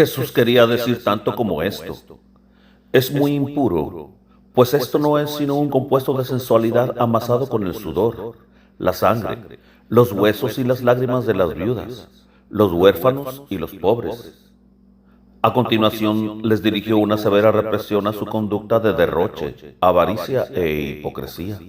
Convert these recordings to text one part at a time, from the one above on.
Jesús quería decir tanto como esto. Es muy impuro, pues esto no es sino un compuesto de sensualidad amasado con el sudor, la sangre, los huesos y las lágrimas de las viudas, los huérfanos y los pobres. A continuación les dirigió una severa represión a su conducta de derroche, avaricia e hipocresía.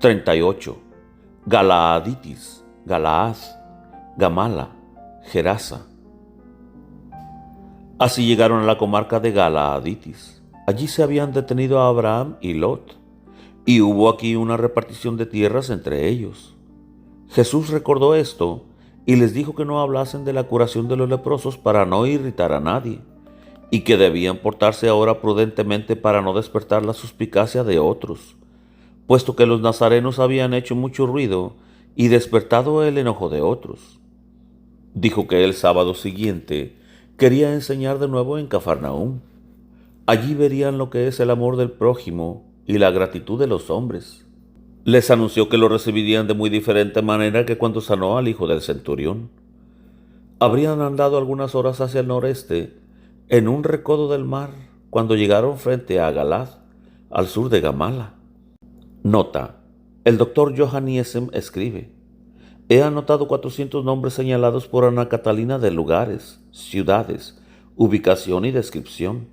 38. Galaaditis, Galaad, Gamala, Gerasa. Así llegaron a la comarca de Galaaditis. Allí se habían detenido a Abraham y Lot, y hubo aquí una repartición de tierras entre ellos. Jesús recordó esto y les dijo que no hablasen de la curación de los leprosos para no irritar a nadie, y que debían portarse ahora prudentemente para no despertar la suspicacia de otros, puesto que los nazarenos habían hecho mucho ruido y despertado el enojo de otros. Dijo que el sábado siguiente quería enseñar de nuevo en Cafarnaúm. Allí verían lo que es el amor del prójimo y la gratitud de los hombres. Les anunció que lo recibirían de muy diferente manera que cuando sanó al hijo del centurión. Habrían andado algunas horas hacia el noreste, en un recodo del mar, cuando llegaron frente a Galad, al sur de Gamala. Nota: el doctor Johann Niesem escribe: he anotado 400 nombres señalados por Ana Catalina de lugares, ciudades, ubicación y descripción,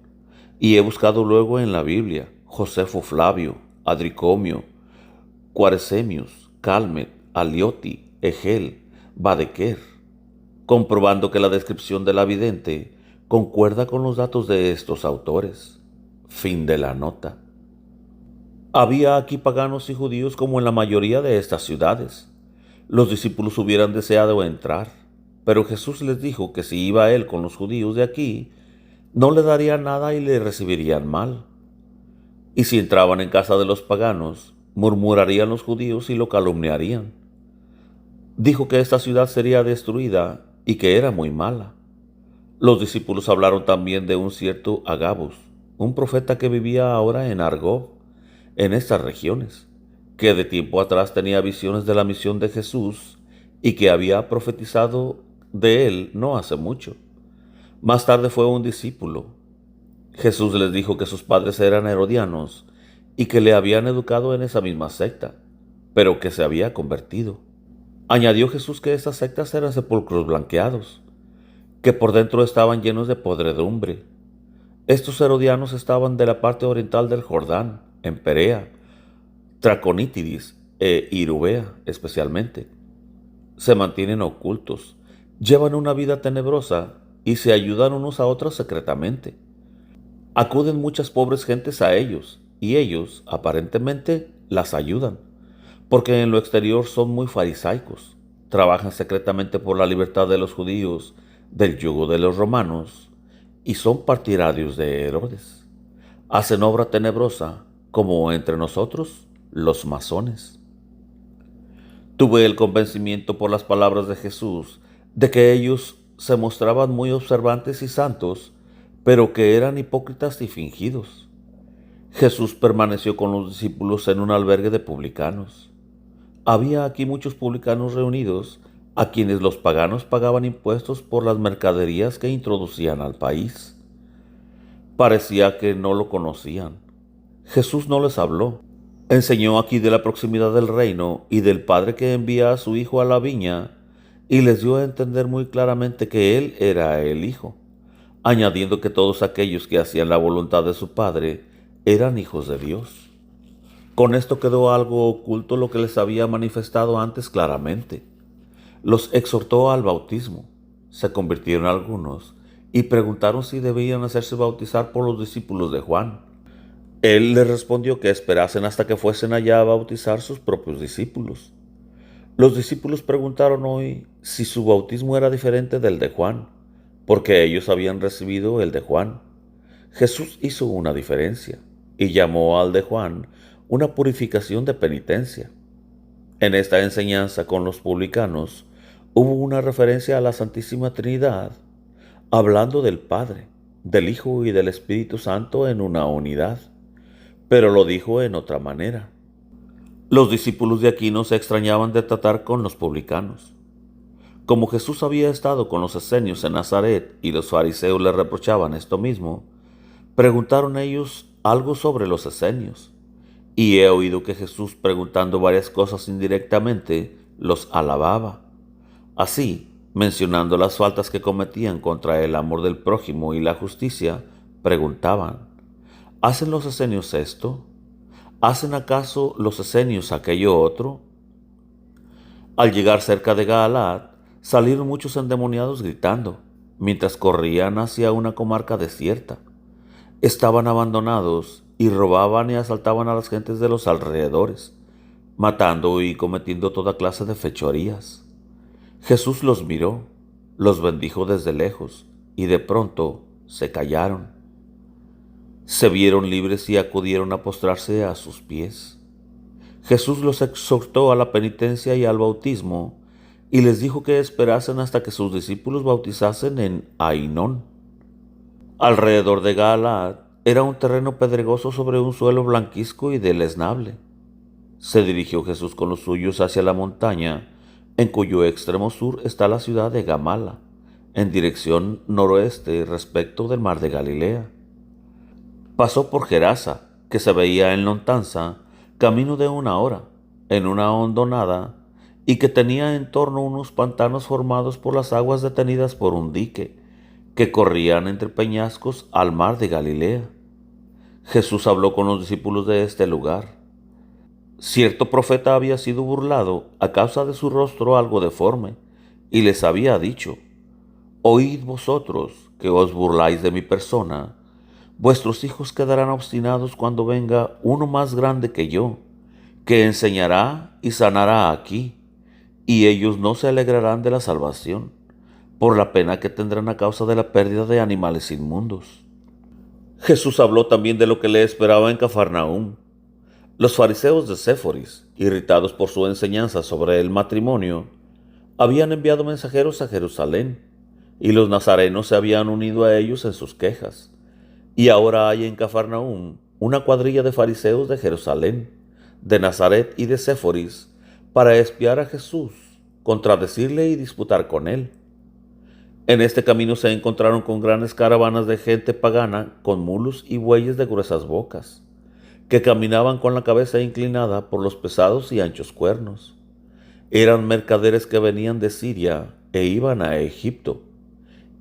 y he buscado luego en la Biblia Josefo Flavio, Adricomio, Cuaresemius, Calmet, Alioti, Egel, Badeker, comprobando que la descripción de la vidente concuerda con los datos de estos autores. Fin de la nota. Había aquí paganos y judíos como en la mayoría de estas ciudades. Los discípulos hubieran deseado entrar, pero Jesús les dijo que si iba él con los judíos de aquí, no le darían nada y le recibirían mal. Y si entraban en casa de los paganos, murmurarían los judíos y lo calumniarían. Dijo que esta ciudad sería destruida y que era muy mala. Los discípulos hablaron también de un cierto Agabus, un profeta que vivía ahora en Argob, en estas regiones, que de tiempo atrás tenía visiones de la misión de Jesús y que había profetizado de él no hace mucho. Más tarde fue un discípulo. Jesús les dijo que sus padres eran herodianos y que le habían educado en esa misma secta, pero que se había convertido. Añadió Jesús que estas sectas eran sepulcros blanqueados, que por dentro estaban llenos de podredumbre. Estos herodianos estaban de la parte oriental del Jordán, en Perea, Traconítidis e Irubea especialmente. Se mantienen ocultos, llevan una vida tenebrosa y se ayudan unos a otros secretamente. Acuden muchas pobres gentes a ellos, y ellos, aparentemente, las ayudan, porque en lo exterior son muy farisaicos, trabajan secretamente por la libertad de los judíos del yugo de los romanos, y son partidarios de Herodes. Hacen obra tenebrosa, como entre nosotros, los masones. Tuve el convencimiento por las palabras de Jesús de que ellos se mostraban muy observantes y santos, pero que eran hipócritas y fingidos. Jesús permaneció con los discípulos en un albergue de publicanos. Había aquí muchos publicanos reunidos, a quienes los paganos pagaban impuestos por las mercaderías que introducían al país. Parecía que no lo conocían. Jesús no les habló. Enseñó aquí de la proximidad del reino y del Padre que envía a su Hijo a la viña, y les dio a entender muy claramente que Él era el Hijo, añadiendo que todos aquellos que hacían la voluntad de su Padre eran hijos de Dios. Con esto quedó algo oculto lo que les había manifestado antes claramente. Los exhortó al bautismo. Se convirtieron algunos y preguntaron si debían hacerse bautizar por los discípulos de Juan. Él les respondió que esperasen hasta que fuesen allá a bautizar sus propios discípulos. Los discípulos preguntaron hoy si su bautismo era diferente del de Juan, porque ellos habían recibido el de Juan. Jesús hizo una diferencia y llamó al de Juan una purificación de penitencia. En esta enseñanza con los publicanos hubo una referencia a la Santísima Trinidad, hablando del Padre, del Hijo y del Espíritu Santo en una unidad, pero lo dijo en otra manera. Los discípulos de Aquino se extrañaban de tratar con los publicanos. Como Jesús había estado con los esenios en Nazaret y los fariseos le reprochaban esto mismo, preguntaron ellos algo sobre los esenios. Y he oído que Jesús, preguntando varias cosas indirectamente, los alababa. Así, mencionando las faltas que cometían contra el amor del prójimo y la justicia, preguntaban: ¿hacen los esenios esto? ¿Hacen acaso los esenios aquello otro? Al llegar cerca de Galaad, salieron muchos endemoniados gritando, mientras corrían hacia una comarca desierta. Estaban abandonados y robaban y asaltaban a las gentes de los alrededores, matando y cometiendo toda clase de fechorías. Jesús los miró, los bendijo desde lejos, y de pronto se callaron. Se vieron libres y acudieron a postrarse a sus pies. Jesús los exhortó a la penitencia y al bautismo, y les dijo que esperasen hasta que sus discípulos bautizasen en Ainón. Alrededor de Galaad era un terreno pedregoso sobre un suelo blanquizco y deleznable. Se dirigió Jesús con los suyos hacia la montaña, en cuyo extremo sur está la ciudad de Gamala, en dirección noroeste respecto del mar de Galilea. Pasó por Gerasa, que se veía en lontanza, camino de 1 hora, en una hondonada, y que tenía en torno unos pantanos formados por las aguas detenidas por un dique, que corrían entre peñascos al mar de Galilea. Jesús habló con los discípulos de este lugar. Cierto profeta había sido burlado a causa de su rostro algo deforme, y les había dicho: oíd vosotros que os burláis de mi persona. Vuestros hijos quedarán obstinados cuando venga uno más grande que yo, que enseñará y sanará aquí, y ellos no se alegrarán de la salvación, por la pena que tendrán a causa de la pérdida de animales inmundos. Jesús habló también de lo que le esperaba en Cafarnaúm. Los fariseos de Séforis, irritados por su enseñanza sobre el matrimonio, habían enviado mensajeros a Jerusalén, y los nazarenos se habían unido a ellos en sus quejas. Y ahora hay en Cafarnaúm una cuadrilla de fariseos de Jerusalén, de Nazaret y de Séforis, para espiar a Jesús, contradecirle y disputar con él. En este camino se encontraron con grandes caravanas de gente pagana con mulos y bueyes de gruesas bocas, que caminaban con la cabeza inclinada por los pesados y anchos cuernos. Eran mercaderes que venían de Siria e iban a Egipto,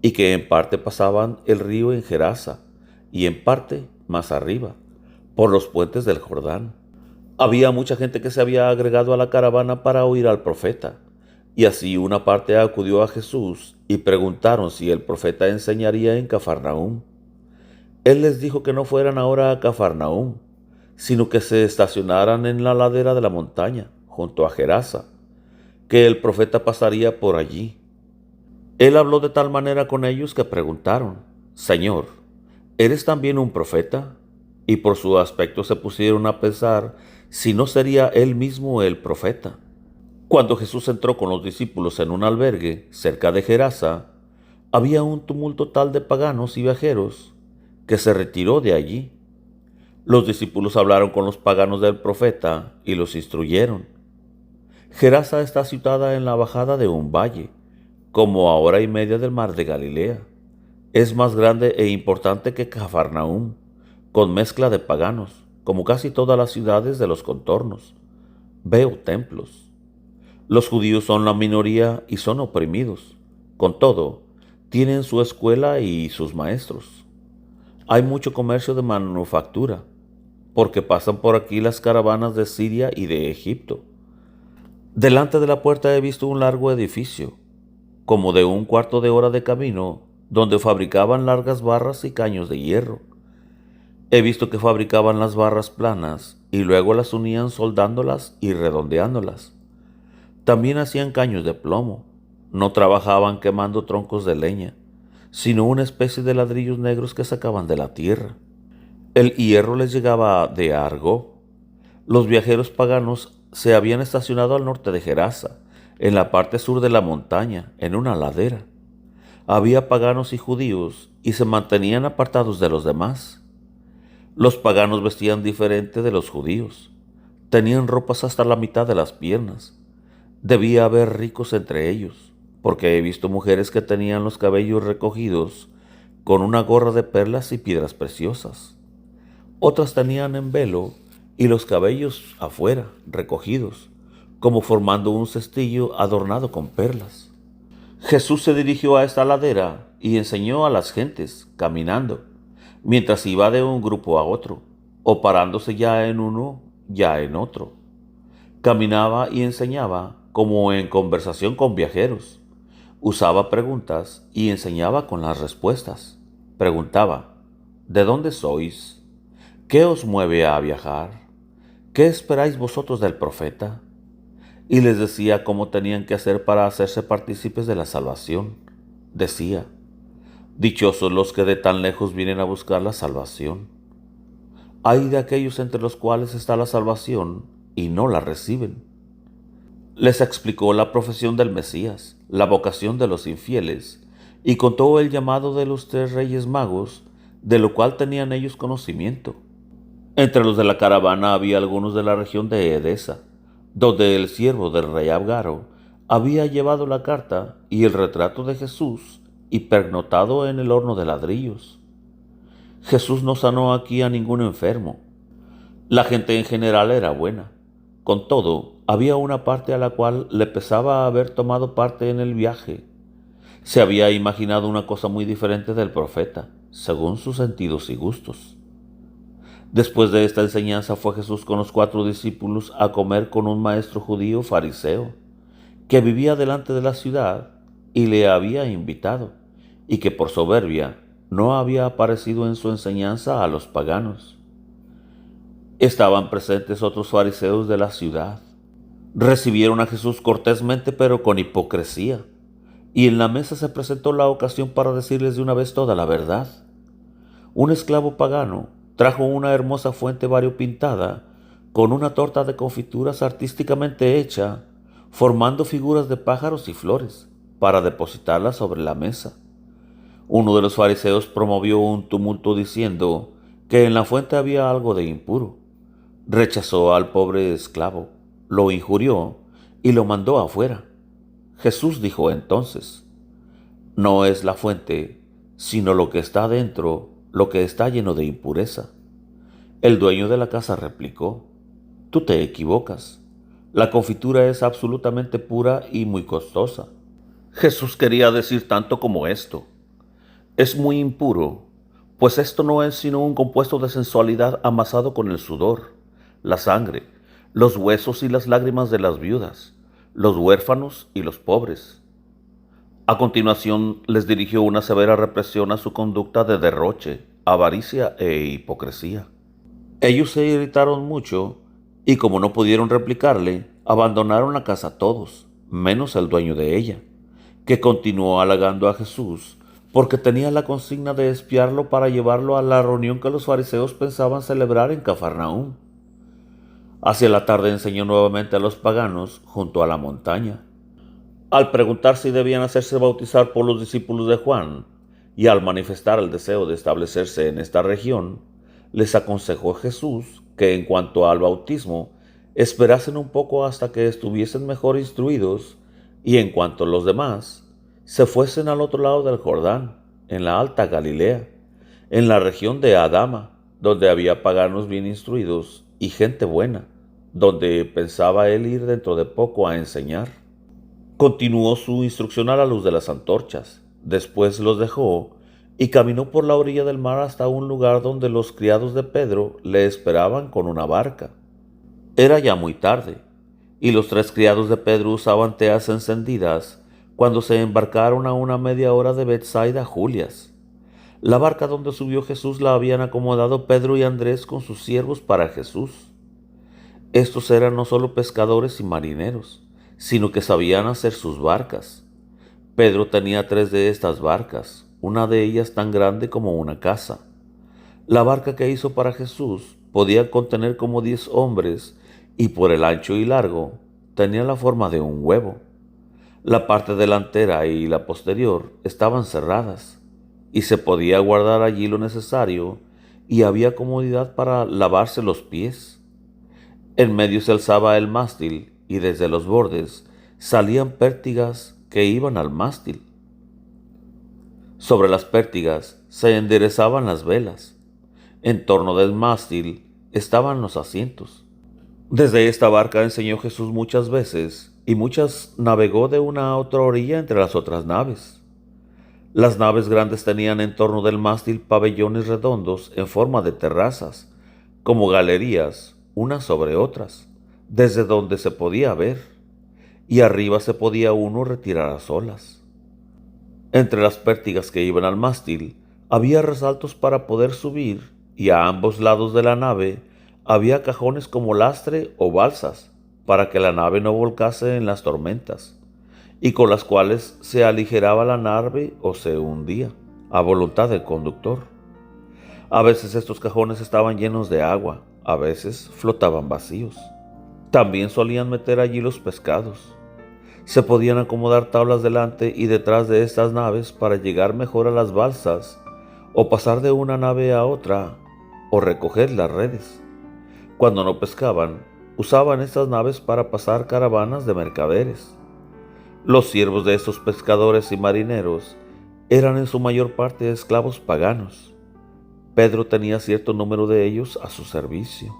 y que en parte pasaban el río en Gerasa, y en parte más arriba, por los puentes del Jordán. Había mucha gente que se había agregado a la caravana para oír al profeta, y así una parte acudió a Jesús y preguntaron si el profeta enseñaría en Cafarnaúm. Él les dijo que no fueran ahora a Cafarnaúm, sino que se estacionaran en la ladera de la montaña, junto a Gerasa, que el profeta pasaría por allí. Él habló de tal manera con ellos que preguntaron: Señor, ¿eres también un profeta? Y por su aspecto se pusieron a pensar si no sería él mismo el profeta. Cuando Jesús entró con los discípulos en un albergue cerca de Gerasa, había un tumulto tal de paganos y viajeros que se retiró de allí. Los discípulos hablaron con los paganos del profeta y los instruyeron. Gerasa está situada en la bajada de un valle, como a 1 hora y media del mar de Galilea. Es más grande e importante que Cafarnaúm, con mezcla de paganos, como casi todas las ciudades de los contornos. Veo templos. Los judíos son la minoría y son oprimidos. Con todo, tienen su escuela y sus maestros. Hay mucho comercio de manufactura, porque pasan por aquí las caravanas de Siria y de Egipto. Delante de la puerta he visto un largo edificio, como de 1/4 de hora de camino, donde fabricaban largas barras y caños de hierro. He visto que fabricaban las barras planas y luego las unían soldándolas y redondeándolas. También hacían caños de plomo. No trabajaban quemando troncos de leña, sino una especie de ladrillos negros que sacaban de la tierra. El hierro les llegaba de Argo. Los viajeros paganos se habían estacionado al norte de Gerasa, en la parte sur de la montaña, en una ladera. Había paganos y judíos, y se mantenían apartados de los demás. Los paganos vestían diferente de los judíos. Tenían ropas hasta la mitad de las piernas. Debía haber ricos entre ellos, porque he visto mujeres que tenían los cabellos recogidos con una gorra de perlas y piedras preciosas. Otras tenían en velo y los cabellos afuera, recogidos, como formando un cestillo adornado con perlas. Jesús se dirigió a esta ladera y enseñó a las gentes, caminando, mientras iba de un grupo a otro, o parándose ya en uno, ya en otro. Caminaba y enseñaba como en conversación con viajeros. Usaba preguntas y enseñaba con las respuestas. Preguntaba: ¿de dónde sois? ¿Qué os mueve a viajar? ¿Qué esperáis vosotros del profeta? Y les decía cómo tenían que hacer para hacerse partícipes de la salvación. Decía: dichosos los que de tan lejos vienen a buscar la salvación. Ay de aquellos entre los cuales está la salvación y no la reciben. Les explicó la profesión del Mesías, la vocación de los infieles, y contó el llamado de los 3 reyes magos, de lo cual tenían ellos conocimiento. Entre los de la caravana había algunos de la región de Edesa, donde el siervo del rey Abgaro había llevado la carta y el retrato de Jesús y pernotado en el horno de ladrillos. Jesús no sanó aquí a ningún enfermo. La gente en general era buena. Con todo, había una parte a la cual le pesaba haber tomado parte en el viaje. Se había imaginado una cosa muy diferente del profeta, según sus sentidos y gustos. Después de esta enseñanza fue Jesús con los 4 discípulos a comer con un maestro judío fariseo, que vivía delante de la ciudad y le había invitado, y que por soberbia no había aparecido en su enseñanza a los paganos. Estaban presentes otros fariseos de la ciudad. Recibieron a Jesús cortésmente pero con hipocresía, y en la mesa se presentó la ocasión para decirles de una vez toda la verdad. Un esclavo pagano trajo una hermosa fuente variopintada con una torta de confituras artísticamente hecha, formando figuras de pájaros y flores, para depositarla sobre la mesa. Uno de los fariseos promovió un tumulto diciendo que en la fuente había algo de impuro. Rechazó al pobre esclavo, lo injurió y lo mandó afuera. Jesús dijo entonces: no es la fuente, sino lo que está dentro, lo que está lleno de impureza. El dueño de la casa replicó: tú te equivocas. La confitura es absolutamente pura y muy costosa. Jesús quería decir tanto como esto: es muy impuro, pues esto no es sino un compuesto de sensualidad amasado con el sudor, la sangre, los huesos y las lágrimas de las viudas, los huérfanos y los pobres. A continuación les dirigió una severa represión a su conducta de derroche, avaricia e hipocresía. Ellos se irritaron mucho y, como no pudieron replicarle, abandonaron la casa todos, menos el dueño de ella, que continuó halagando a Jesús porque tenía la consigna de espiarlo para llevarlo a la reunión que los fariseos pensaban celebrar en Cafarnaúm. Hacia la tarde enseñó nuevamente a los paganos junto a la montaña. Al preguntar si debían hacerse bautizar por los discípulos de Juan, y al manifestar el deseo de establecerse en esta región, les aconsejó Jesús que en cuanto al bautismo, esperasen un poco hasta que estuviesen mejor instruidos, y en cuanto a los demás, se fuesen al otro lado del Jordán, en la alta Galilea, en la región de Adama, donde había paganos bien instruidos y gente buena, donde pensaba él ir dentro de poco a enseñar. Continuó su instrucción a la luz de las antorchas. Después los dejó y caminó por la orilla del mar hasta un lugar donde los criados de Pedro le esperaban con una barca. Era ya muy tarde, y los 3 criados de Pedro usaban teas encendidas cuando se embarcaron a una media hora de Betsaida Julias. La barca donde subió Jesús la habían acomodado Pedro y Andrés con sus siervos para Jesús. Estos eran no solo pescadores y marineros, sino que sabían hacer sus barcas. Pedro tenía 3 de estas barcas, una de ellas tan grande como una casa. La barca que hizo para Jesús podía contener como 10 hombres, y por el ancho y largo tenía la forma de un huevo. La parte delantera y la posterior estaban cerradas y se podía guardar allí lo necesario y había comodidad para lavarse los pies. En medio se alzaba el mástil y desde los bordes salían pértigas que iban al mástil. Sobre las pértigas se enderezaban las velas. En torno del mástil estaban los asientos. Desde esta barca enseñó Jesús muchas veces y muchas navegó de una a otra orilla entre las otras naves. Las naves grandes tenían en torno del mástil pabellones redondos en forma de terrazas, como galerías, unas sobre otras, desde donde se podía ver, y arriba se podía uno retirar a solas. Entre las pértigas que iban al mástil había resaltos para poder subir, y a ambos lados de la nave había cajones como lastre o balsas, para que la nave no volcase en las tormentas, y con las cuales se aligeraba la nave o se hundía, a voluntad del conductor. A veces estos cajones estaban llenos de agua, a veces flotaban vacíos. También solían meter allí los pescados. Se podían acomodar tablas delante y detrás de estas naves para llegar mejor a las balsas, o pasar de una nave a otra, o recoger las redes. Cuando no pescaban, usaban estas naves para pasar caravanas de mercaderes. Los siervos de estos pescadores y marineros eran en su mayor parte esclavos paganos. Pedro tenía cierto número de ellos a su servicio.